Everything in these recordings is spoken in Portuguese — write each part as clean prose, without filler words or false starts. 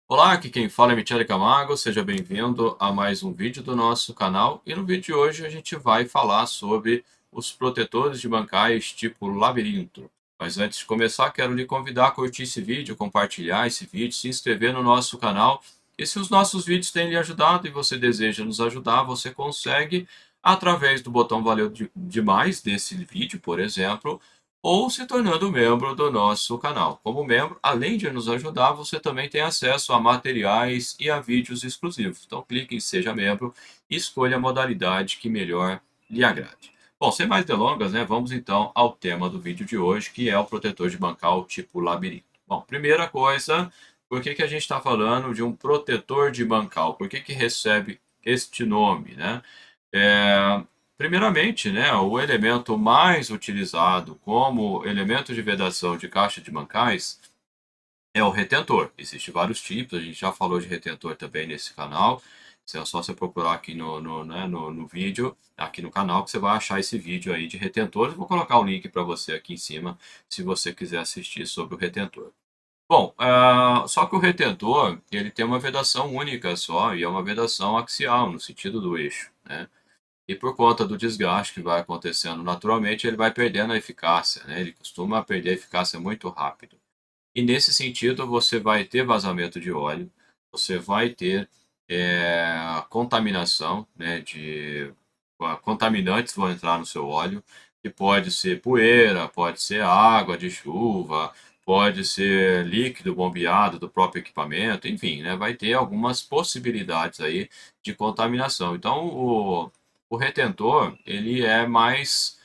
Olá, aqui quem fala é Michele Camargo, seja bem-vindo a mais um vídeo do nosso canal. E no vídeo de hoje a gente vai falar sobre os protetores de bancais tipo labirinto. Mas antes de começar, quero lhe convidar a curtir esse vídeo, compartilhar esse vídeo, se inscrever no nosso canal. E se os nossos vídeos têm lhe ajudado e você deseja nos ajudar, você consegue através do botão valeu demais desse vídeo, por exemplo, ou se tornando membro do nosso canal. Como membro, além de nos ajudar, você também tem acesso a materiais e a vídeos exclusivos. Então clique em Seja Membro e escolha a modalidade que melhor lhe agrade. Bom, sem mais delongas, né, vamos então ao tema do vídeo de hoje, que é o protetor de bancal tipo labirinto. Bom, primeira coisa, por que a gente está falando de um protetor de bancal? Por que recebe este nome, né? É, Primeiramente, né, o elemento mais utilizado como elemento de vedação de caixa de bancais é o retentor. Existem vários tipos, a gente já falou de retentor também nesse canal. É só você procurar aqui no vídeo, aqui no canal, que você vai achar esse vídeo aí de retentores. Vou colocar o link para você aqui em cima, se você quiser assistir sobre o retentor. Bom, só que o retentor, ele tem uma vedação única só, e é uma vedação axial, no sentido do eixo, né? E por conta do desgaste que vai acontecendo naturalmente, ele vai perdendo a eficácia, né? Ele costuma perder a eficácia muito rápido. E nesse sentido, você vai ter vazamento de óleo, você vai ter contaminação, né? Contaminantes vão entrar no seu óleo, que pode ser poeira, pode ser água de chuva, pode ser líquido bombeado do próprio equipamento, enfim, né? Vai ter algumas possibilidades aí de contaminação. Então, o retentor, ele é mais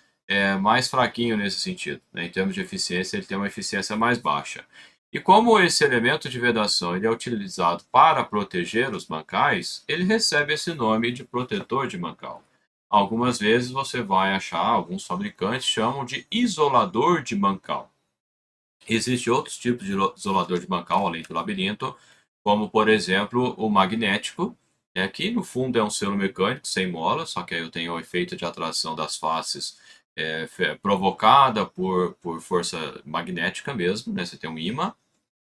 fraquinho nesse sentido, né? Em termos de eficiência, ele tem uma eficiência mais baixa. E como esse elemento de vedação ele é utilizado para proteger os bancais, ele recebe esse nome de protetor de bancal. Algumas vezes você vai achar, alguns fabricantes chamam de isolador de bancal. Existem outros tipos de isolador de bancal, além do labirinto, como, por exemplo, o magnético, né, que no fundo é um selo mecânico sem mola, só que aí eu tenho o efeito de atração das faces provocada por força magnética mesmo, né? Você tem um ímã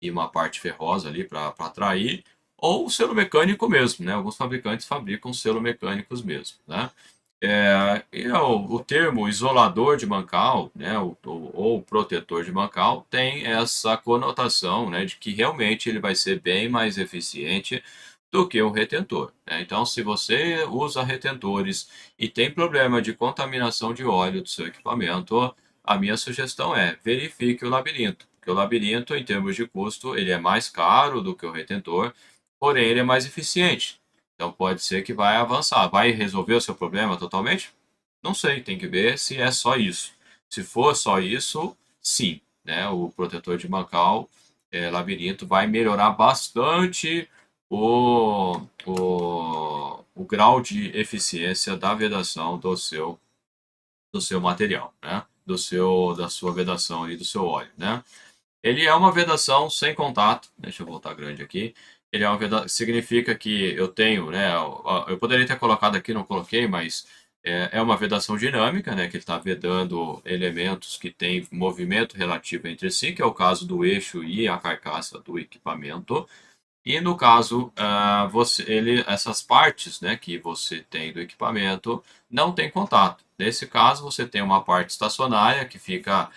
e uma parte ferrosa ali para atrair, ou o selo mecânico mesmo, né? Alguns fabricantes fabricam selo mecânicos mesmo, né? E o termo isolador de bancal, né, ou protetor de bancal, tem essa conotação, né, de que realmente ele vai ser bem mais eficiente do que um retentor, né? Então, se você usa retentores e tem problema de contaminação de óleo do seu equipamento, a minha sugestão é verifique o labirinto, porque o labirinto, em termos de custo, ele é mais caro do que o retentor, porém ele é mais eficiente. Então pode ser que vai avançar. Vai resolver o seu problema totalmente? Não sei, tem que ver se é só isso. Se for só isso, sim, né? O protetor de bancal labirinto vai melhorar bastante o grau de eficiência da vedação do seu material, né? Da sua vedação e do seu óleo, né? Ele é uma vedação sem contato. Deixa eu voltar grande aqui. Ele é uma vedação, significa que eu tenho, né? Eu poderia ter colocado aqui, não coloquei, mas é uma vedação dinâmica, né? Que ele está vedando elementos que têm movimento relativo entre si, que é o caso do eixo e a carcaça do equipamento. E no caso, essas partes, né, que você tem do equipamento não tem contato. Nesse caso, você tem uma parte estacionária que fica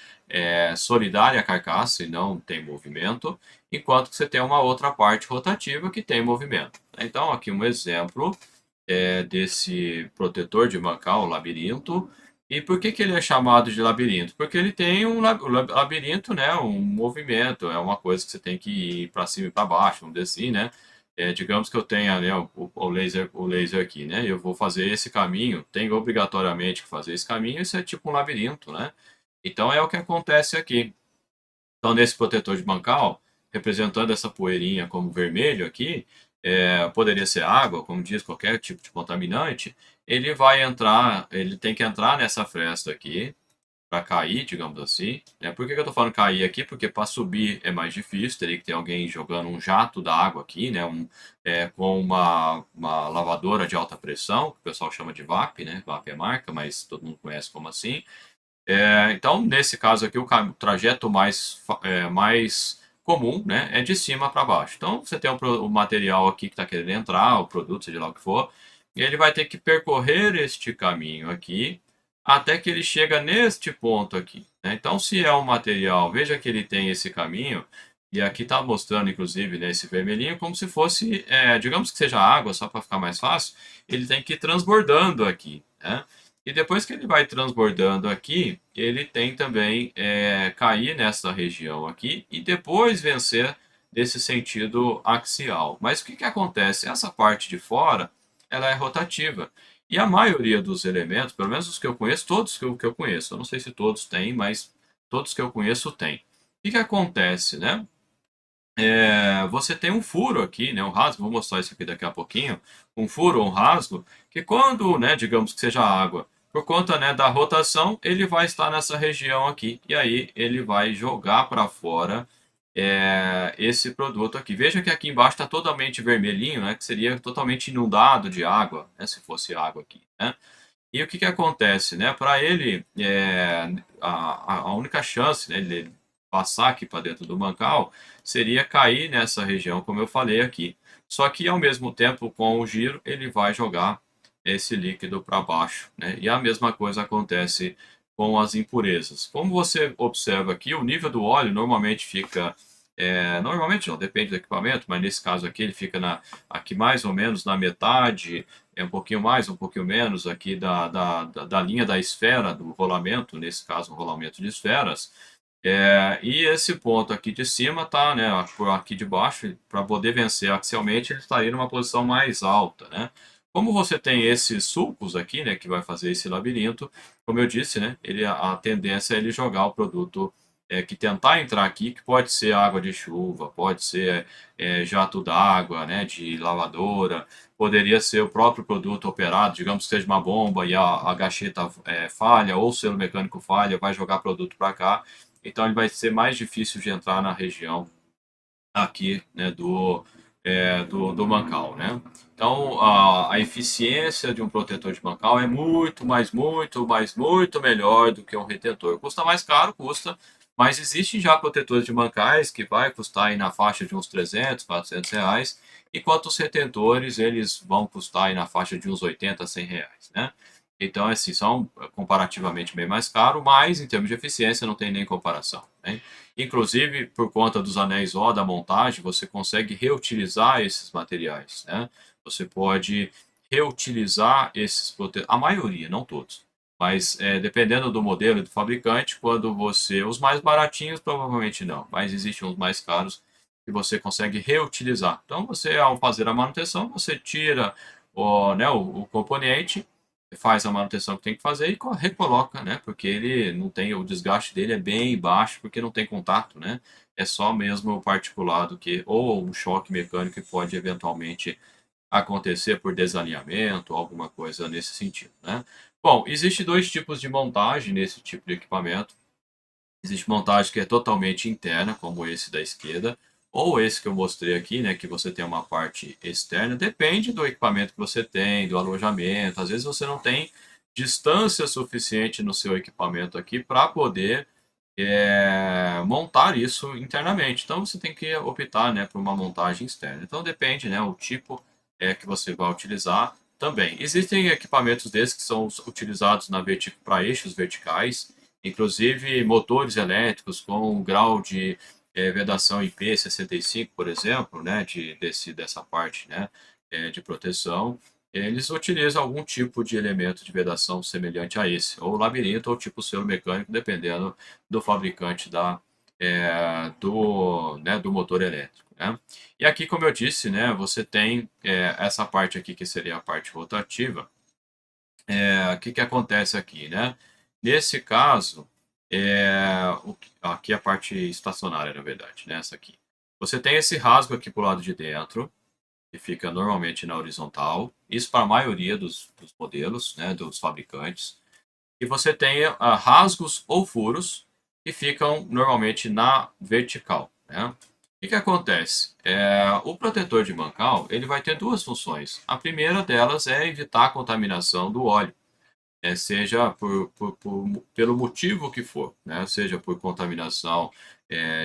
solidária à carcaça e não tem movimento, enquanto que você tem uma outra parte rotativa que tem movimento. Então, aqui um exemplo desse protetor de bancal, labirinto. E por que ele é chamado de labirinto? Porque ele tem o labirinto, né, um movimento, é uma coisa que você tem que ir para cima e para baixo, vamos dizer assim, né? Digamos que eu tenha, né, o laser aqui, né? Eu vou fazer esse caminho, tenho obrigatoriamente que fazer esse caminho, isso é tipo um labirinto, né? Então é o que acontece aqui. Então, nesse protetor de bancal, representando essa poeirinha como vermelho aqui, poderia ser água, como diz, qualquer tipo de contaminante, ele tem que entrar nessa fresta aqui para cair, digamos assim. Né? Por que eu estou falando cair aqui? Porque para subir é mais difícil, teria que ter alguém jogando um jato d'água aqui, né? Com uma lavadora de alta pressão, que o pessoal chama de VAP, né? VAP é marca, mas todo mundo conhece como assim. Então, nesse caso aqui, o trajeto mais comum, né, é de cima para baixo. Então, você tem o material aqui que está querendo entrar, o produto, seja lá o que for, e ele vai ter que percorrer este caminho aqui até que ele chega neste ponto aqui, né? Então, se é um material, veja que ele tem esse caminho, e aqui está mostrando, inclusive, né, esse vermelhinho, como se fosse, digamos que seja água, só para ficar mais fácil, ele tem que ir transbordando aqui, né? E depois que ele vai transbordando aqui, ele tem também cair nessa região aqui e depois vencer nesse sentido axial. Mas o que acontece? Essa parte de fora, ela é rotativa. E a maioria dos elementos, pelo menos os que eu conheço, todos que eu conheço, eu não sei se todos têm, mas todos que eu conheço têm. O que acontece, né? Você tem um furo aqui, né, um rasgo, vou mostrar isso aqui daqui a pouquinho, um furo ou um rasgo, que quando, né, digamos que seja água, por conta, né, da rotação, ele vai estar nessa região aqui, e aí ele vai jogar para fora esse produto aqui. Veja que aqui embaixo está totalmente vermelhinho, né, que seria totalmente inundado de água, né, se fosse água aqui, né? E o que acontece, né? Para ele, a única chance, né, de passar aqui para dentro do mancal seria cair nessa região, como eu falei aqui. Só que, ao mesmo tempo, com o giro, ele vai jogar esse líquido para baixo, né? E a mesma coisa acontece com as impurezas. Como você observa aqui, o nível do óleo normalmente fica... normalmente não, depende do equipamento, mas nesse caso aqui ele fica aqui mais ou menos na metade, um pouquinho mais, um pouquinho menos aqui da linha da esfera, do rolamento, nesse caso um rolamento de esferas, e esse ponto aqui de cima tá, né, por aqui de baixo, para poder vencer axialmente, ele estaria numa posição mais alta, né? Como você tem esses sulcos aqui, né, que vai fazer esse labirinto, como eu disse, né, a tendência é ele jogar o produto que tentar entrar aqui, que pode ser água de chuva, pode ser jato d'água, né, de lavadora, poderia ser o próprio produto operado, digamos que seja uma bomba e a gacheta falha, ou o selo mecânico falha, vai jogar produto para cá, então ele vai ser mais difícil de entrar na região aqui, né, do mancal, né? Então a eficiência de um protetor de mancal é muito melhor do que um retentor. Custa mais caro, custa, mas existem já protetores de mancais que vai custar aí na faixa de uns 300, 400 reais, enquanto os retentores eles vão custar aí na faixa de uns 80, 100 reais, né? Então, assim, são comparativamente bem mais caros, mas em termos de eficiência não tem nem comparação, né? Inclusive, por conta dos anéis O da montagem, você consegue reutilizar esses materiais, né? Você pode reutilizar esses protetores, a maioria, não todos, mas dependendo do modelo e do fabricante, quando você... Os mais baratinhos provavelmente não, mas existem os mais caros que você consegue reutilizar. Então, você, ao fazer a manutenção, você tira o componente, faz a manutenção que tem que fazer e recoloca, né? Porque ele não tem, o desgaste dele é bem baixo, porque não tem contato, né? É só mesmo o particulado que, ou um choque mecânico que pode eventualmente acontecer por desalinhamento, alguma coisa nesse sentido, né? Bom, existe dois tipos de montagem nesse tipo de equipamento. Existe montagem que é totalmente interna, como esse da esquerda, ou esse que eu mostrei aqui, né, que você tem uma parte externa. Depende do equipamento que você tem, do alojamento. Às vezes você não tem distância suficiente no seu equipamento aqui para poder montar isso internamente. Então você tem que optar, né, por uma montagem externa. Então depende, né, o tipo que você vai utilizar também. Existem equipamentos desses que são utilizados para eixos verticais, inclusive motores elétricos com um grau de vedação IP65, por exemplo, né, dessa parte, né, de proteção. Eles utilizam algum tipo de elemento de vedação semelhante a esse, ou labirinto, ou tipo selo mecânico, dependendo do fabricante do motor elétrico, né? E aqui, como eu disse, né, você tem essa parte aqui que seria a parte rotativa. O que acontece aqui, né? Nesse caso, aqui é a parte estacionária, na verdade, né? Essa aqui. Você tem esse rasgo aqui para o lado de dentro, que fica normalmente na horizontal. Isso para a maioria dos modelos, né, dos fabricantes. E você tem rasgos ou furos que ficam normalmente na vertical, né? O que acontece? O protetor de mancal ele vai ter duas funções. A primeira delas é evitar a contaminação do óleo. seja pelo motivo que for, né? Seja por contaminação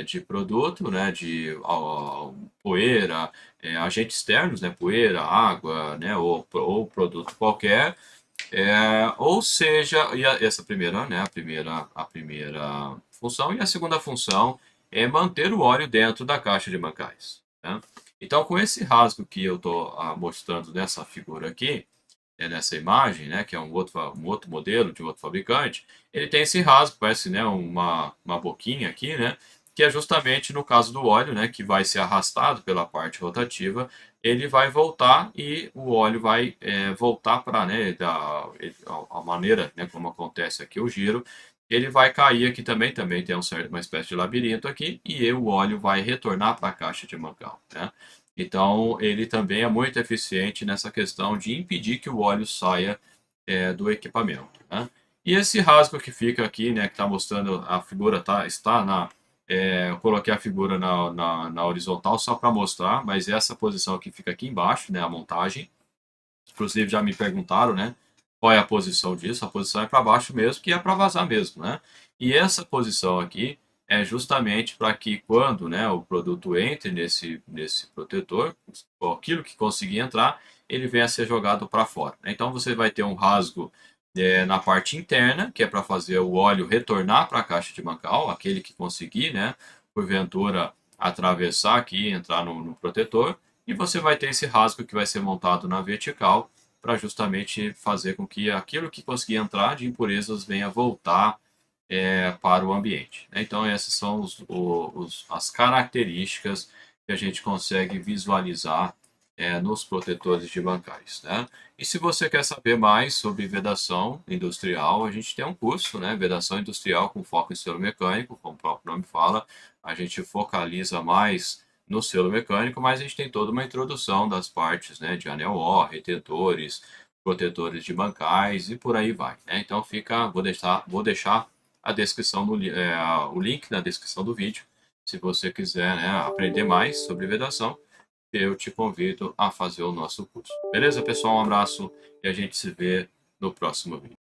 de produto, né? De poeira, agentes externos, né? Poeira, água, né? Ou produto qualquer, ou seja, essa primeira, né? A primeira função, e a segunda função é manter o óleo dentro da caixa de mancais, né? Então, com esse rasgo que eu estou mostrando nessa figura aqui, nessa imagem, né, que é um outro modelo de um outro fabricante, ele tem esse rasgo, parece, né, uma boquinha aqui, né, que é justamente no caso do óleo, né, que vai ser arrastado pela parte rotativa, ele vai voltar e o óleo vai voltar para, né, a maneira, né, como acontece aqui o giro, ele vai cair aqui também tem uma espécie de labirinto aqui, e o óleo vai retornar para a caixa de mancal, né? Então, ele também é muito eficiente nessa questão de impedir que o óleo saia do equipamento, né? E esse rasgo que fica aqui, né, que está mostrando a figura, está eu coloquei a figura na horizontal só para mostrar, mas essa posição que fica aqui embaixo, né, a montagem, inclusive já me perguntaram, né, qual é a posição disso? A posição é para baixo mesmo, que é para vazar mesmo, né? E essa posição aqui é justamente para que quando, né, o produto entre nesse protetor, aquilo que conseguir entrar, ele venha a ser jogado para fora, né? Então você vai ter um rasgo na parte interna, que é para fazer o óleo retornar para a caixa de mancal, aquele que conseguir, né, porventura atravessar aqui e entrar no protetor, e você vai ter esse rasgo que vai ser montado na vertical para justamente fazer com que aquilo que conseguir entrar de impurezas venha voltar para o ambiente, né? Então, essas são as características que a gente consegue visualizar nos protetores de bancais, né? E se você quer saber mais sobre vedação industrial, a gente tem um curso, né? Vedação industrial com foco em selo mecânico, como o próprio nome fala, a gente focaliza mais no selo mecânico, mas a gente tem toda uma introdução das partes, né, de anel O, retentores, protetores de bancais e por aí vai, né? Então vou deixar a descrição o link na descrição do vídeo. Se você quiser, né, aprender mais sobre vedação, eu te convido a fazer o nosso curso. Beleza, pessoal? Um abraço e a gente se vê no próximo vídeo.